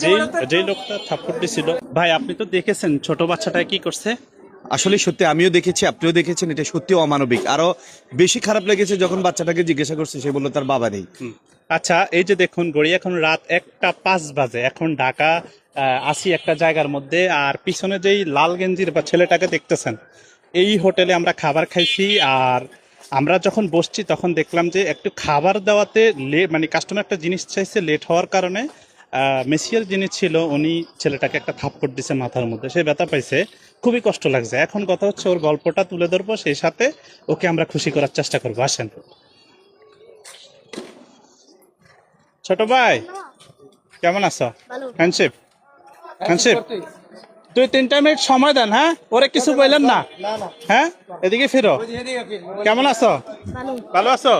যেই যেই লোকটা থাপ্পড় দিছিল, ভাই আপনি তো দেখেছেন ছোট বাচ্চাটা কি করছে। আসলে সত্যি আমিও দেখেছি, আপনিও দেখেছেন, এটা সত্যি অমানবিক। আরো বেশি খারাপ লেগেছে যখন বাচ্চাটাকে জিজ্ঞাসা করছে, সে বললো তার বাবা নেই। আচ্ছা, এই যে দেখুন গড়ি এখন রাত 1টা 5 বাজে, এখন ঢাকা আসি একটা জায়গার মধ্যে, আর পিছনে যেই লাল গেঞ্জির বা ছেলেটাকে দেখতেছেন, এই হোটেলে আমরা খাবার খাইছি। আর আমরা যখন বসছি তখন দেখলাম যে একটু খাবার দেওয়াতে মানে কাস্টমার একটা জিনিস চাইছে, লেট হওয়ার কারণে মেসিয়ার যিনি ছিল উনি ছেলেটাকে একটা থাপ্পড় দিছে মাথার মধ্যে, সে ব্যথা পাইছে, খুবই কষ্ট লাগছে। এখন কথা হচ্ছে ওর গল্পটা তুলে ধরবো, সেই সাথে ওকে আমরা খুশি করার চেষ্টা করবো। আসেন ছোট ভাই, কেমন আছো? হ্যান্ডশেপ হ্যান্ডশেপ 2-3 মিনিট সময় দেন। হ্যাঁ, ওরে কিছু বললেন না। হ্যাঁ, এদিকে ফিরো। কেমন আছো? ভালো আছো?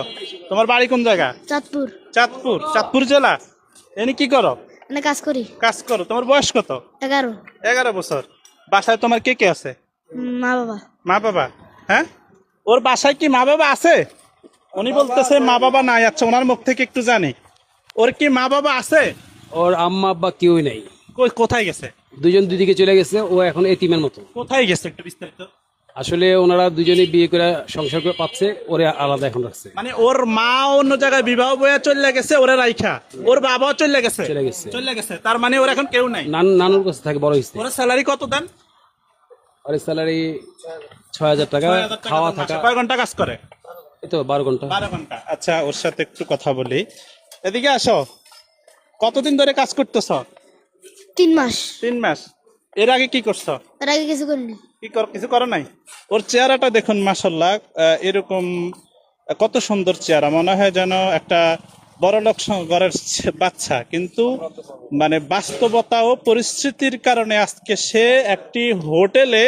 তোমার বাড়ি কোন জায়গা? চাঁদপুর। চাঁদপুর? চাঁদপুর জেলা। এনে কি করো? মানে কাজ করি। কাজ করো। তোমার বয়স কত? 11। 11 বছর। বাসায় তোমার কে কে আছে? মা বাবা। মা বাবা? হ্যাঁ, ওর বাসায় কি মা বাবা আছে? উনি বলতেছে মা বাবা নাই। আচ্ছা, ওনার মুখ থেকে একটু জানি, ওর কি মা বাবা আছে? ওর আম্মা আব্বা কেউই নাই, কোথায় গেছে? দুজন দুদিকে চলে গেছে, ও এখন এতিমের মতো। কোথায় গেছে একটু বিস্তারিত। আসলে ওনারা দুজনে বিয়ে করে সংসার করে পাচ্ছে, ওরে আলাদা এখন রাখছে। মানে ওর মা অন্য জায়গায় বিবাহ বইয়া চলে গেছে, ওরে রাইখা ওর বাবাও চলে গেছে। চলে গেছে, তার মানে ওর এখন কেউ নাই। নানুর কাছে থাকে, বড় হয়েছে। ওর স্যালারি কত দেন? ওর স্যালারি 6,000 টাকা, খাওয়া থাকা। কয় ঘন্টা কাজ করে? এই তো 12 ঘন্টা। 12 ঘন্টা। আচ্ছা, ওর সাথে একটু কথা বলি। এদিকে আসো। কতদিন ধরে কাজ করতেছ? 3 মাস। 3 মাস। এর আগে কি করছো? এর আগে কিছু করিনি। কিছু করো নাই? ওর চেহারাটা দেখুন, মাশাল্লাহ, এরকম কত সুন্দর চেহারা, মনে হয় যেন একটা বড়লোক ঘরের বাচ্চা, কিন্তু মানে বাস্তবতা ও পরিস্থিতির কারণে আজকে সে একটি হোটেলে,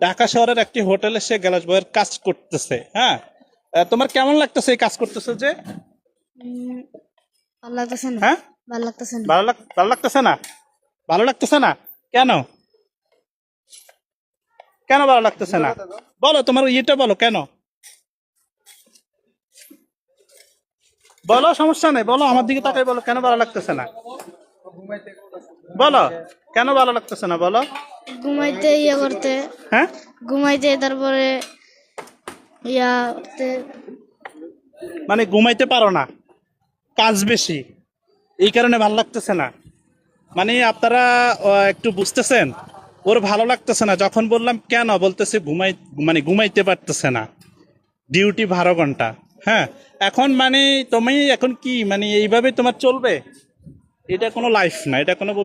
ঢাকা শহরের একটি হোটেলে সে গ্যালাস বয়ের কাজ করতেছে। হ্যাঁ, তোমার কেমন লাগতেছে এই কাজ করতেছে যে? ভালো লাগতেছে না। হ্যাঁ, ভালো লাগতেছে না। ভালো লাগতেছে না? ভালো লাগতেছে না কেন? কেন ভালো লাগতেছে না বলো, তোমার ইয়েটা বলো কেন? বলো, সমস্যা নেই, বলো, আমার দিকে তাকাই বলো, কেন ভালো লাগতেছে না বলো, কেন ভালো লাগতেছে না বলো। ঘুমাইতে ইয়ে করতে, হ্যাঁ, ঘুমাইতে, তারপরে ইয়া করতে। মানে ঘুমাইতে পারো না, কাজ বেশি, এই কারণে ভালো লাগতেছে না। মানে আপনারা একটু বুঝতেছেন, ওর ভালো লাগতেছে না। যখন বললাম কেন, বলতেছে মানে ঘুমাইতে পারতেছে না, ডিউটি 12 ঘন্টা। হ্যাঁ, এখন মানে তুমি এখন কি মানে এইভাবে তোমার চলবে? এটা কোনো লাইফ না, এটা কোনো